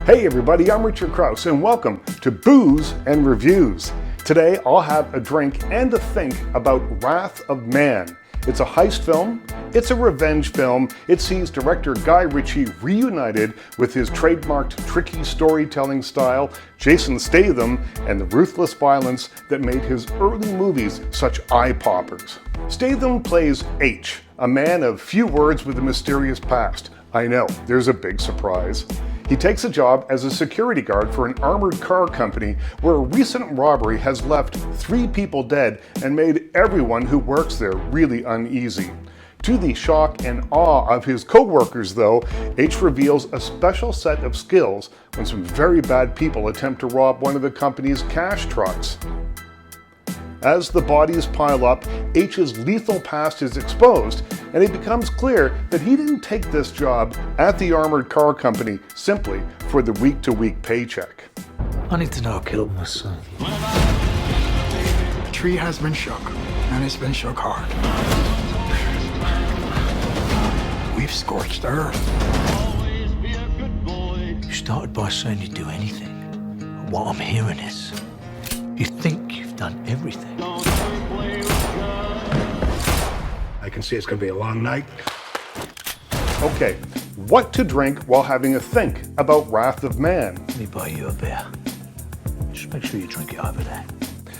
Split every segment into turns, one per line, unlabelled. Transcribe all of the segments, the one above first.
Hey everybody, I'm Richard Crouse and welcome to Booze and Reviews. Today I'll have a drink and a think about Wrath of Man. It's a heist film, it's a revenge film, it sees director Guy Ritchie reunited with his trademarked tricky storytelling style, Jason Statham, and the ruthless violence that made his early movies such eye-poppers. Statham plays H, a man of few words with a mysterious past. I know, there's a big surprise. He takes a job as a security guard for an armored car company where a recent robbery has left 3 people dead and made everyone who works there really uneasy. To the shock and awe of his co-workers though, H reveals a special set of skills when some very bad people attempt to rob one of the company's cash trucks. As the bodies pile up, H's lethal past is exposed, and it becomes clear that he didn't take this job at the armored car company simply for the week-to-week paycheck.
I need to know who killed my son.
The tree has been shook, and it's been shook hard. We've scorched earth.
You started by saying you'd do anything. But what I'm hearing is, you think you've done everything.
I can see it's going to be a long night.
Okay, what to drink while having a think about Wrath of Man?
Let me buy you a beer. Just make sure you drink it over there.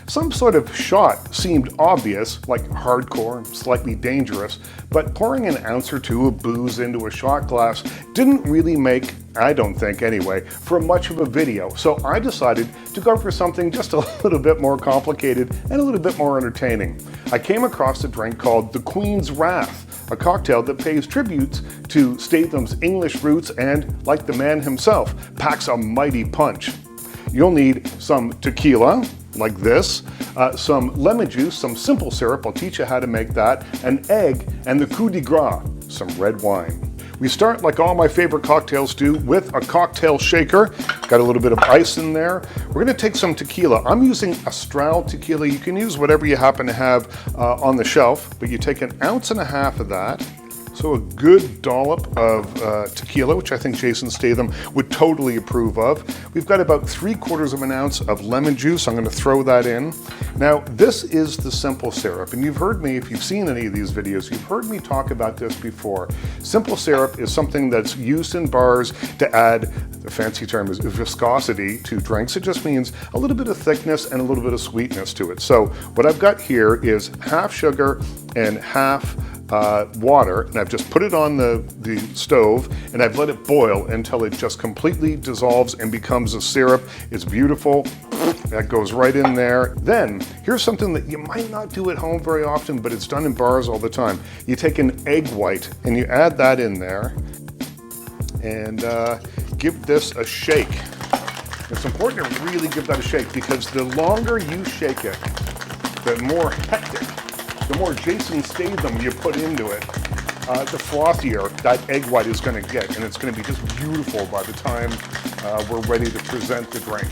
Some sort of shot seemed obvious, like hardcore, slightly dangerous, but pouring an ounce or two of booze into a shot glass didn't really make, I don't think anyway, for much of a video. So I decided to go for something just a little bit more complicated and a little bit more entertaining. I came across a drink called the Queen's Wrath, a cocktail that pays tributes to Statham's English roots and, like the man himself, packs a mighty punch. You'll need some tequila, like this, some lemon juice, some simple syrup, I'll teach you how to make that, an egg, and the coup de grace, some red wine. We start, like all my favorite cocktails do, with a cocktail shaker. Got a little bit of ice in there. We're gonna take some tequila. I'm using Astral tequila. You can use whatever you happen to have on the shelf, but you take 1.5 ounces of that. So a good dollop of tequila, which I think Jason Statham would totally approve of. We've got about 3/4 ounce of lemon juice. I'm going to throw that in. Now, this is the simple syrup, and you've heard me, if you've seen any of these videos, you've heard me talk about this before. Simple syrup is something that's used in bars to add, the fancy term is viscosity to drinks. It just means a little bit of thickness and a little bit of sweetness to it. So what I've got here is half sugar and half water, and I've just put it on the stove and I've let it boil until it just completely dissolves and becomes a syrup. It's beautiful. That goes right in there. Then here's something that you might not do at home very often, but it's done in bars all the time. You take an egg white and you add that in there and give this a shake. It's important to really give that a shake because the longer you shake it, the more hectic, the more Jason Statham you put into it, the frothier that egg white is going to get, and it's going to be just beautiful by the time we're ready to present the drink.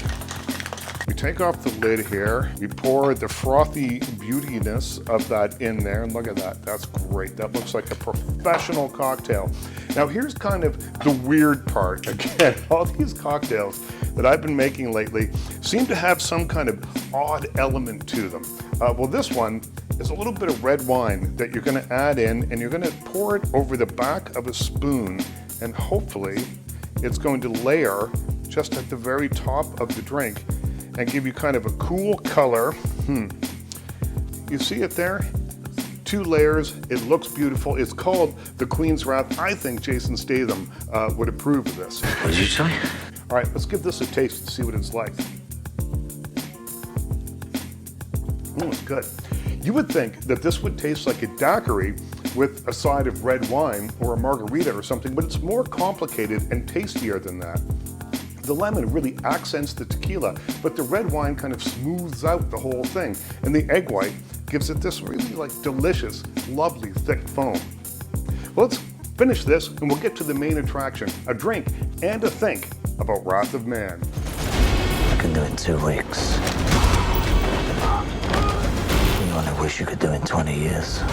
We take off the lid here, we pour the frothy beautiness of that in there, and look at that, that's great. That looks like a professional cocktail. Now here's kind of the weird part. Again, all these cocktails that I've been making lately seem to have some kind of odd element to them. Well, this one is a little bit of red wine that you're going to add in, and you're going to pour it over the back of a spoon, and hopefully it's going to layer just at the very top of the drink and give you kind of a cool color. You see it there? 2 layers, it looks beautiful. It's called the Queen's Wrath. I think Jason Statham would approve of this.
What did you say?
All right, let's give this a taste and see what it's like. It's good. You would think that this would taste like a daiquiri with a side of red wine or a margarita or something, but it's more complicated and tastier than that. The lemon really accents the tequila, but the red wine kind of smooths out the whole thing, and the egg white gives it this really like delicious, lovely thick foam. Well, let's finish this and we'll get to the main attraction, a drink and a think about Wrath of Man.
I can do it in 2 weeks. You only wish you could do it in 20 years.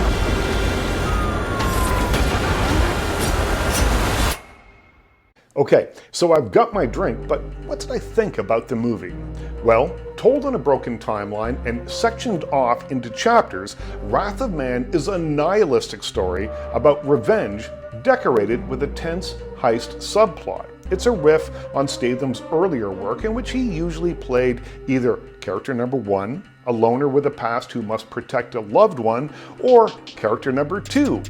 Okay, so I've got my drink, but what did I think about the movie? Well, told on a broken timeline and sectioned off into chapters, Wrath of Man is a nihilistic story about revenge decorated with a tense heist subplot. It's a riff on Statham's earlier work in which he usually played either character number 1, a loner with a past who must protect a loved one, or character number 2,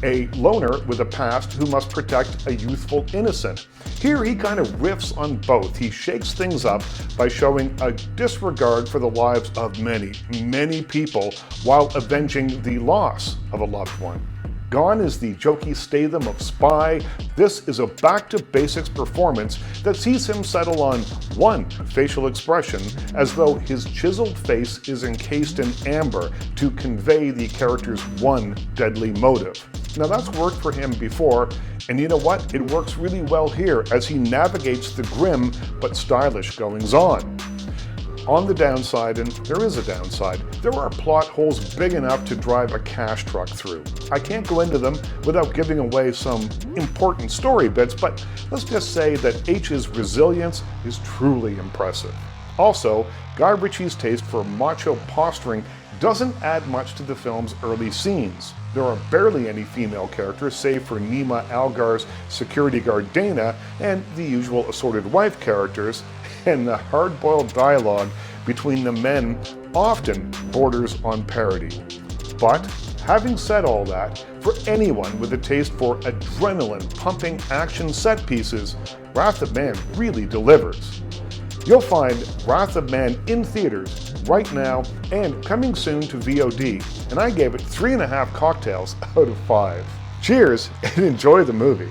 a loner with a past who must protect a youthful innocent. Here he kind of riffs on both. He shakes things up by showing a disregard for the lives of many, many people while avenging the loss of a loved one. Gone is the jokey Statham of Spy. This is a back-to-basics performance that sees him settle on one facial expression as though his chiseled face is encased in amber to convey the character's one deadly motive. Now that's worked for him before, and you know what? It works really well here as he navigates the grim but stylish goings-on. On the downside, and there is a downside, there are plot holes big enough to drive a cash truck through. I can't go into them without giving away some important story bits, but let's just say that H's resilience is truly impressive. Also, Guy Ritchie's taste for macho posturing doesn't add much to the film's early scenes. There are barely any female characters save for Nima Algar's security guard Dana and the usual assorted wife characters, and the hard-boiled dialogue between the men often borders on parody. But having said all that, for anyone with a taste for adrenaline-pumping action set pieces, Wrath of Man really delivers. You'll find Wrath of Man in theaters right now and coming soon to VOD, and I gave it 3.5 cocktails out of 5. Cheers and enjoy the movie.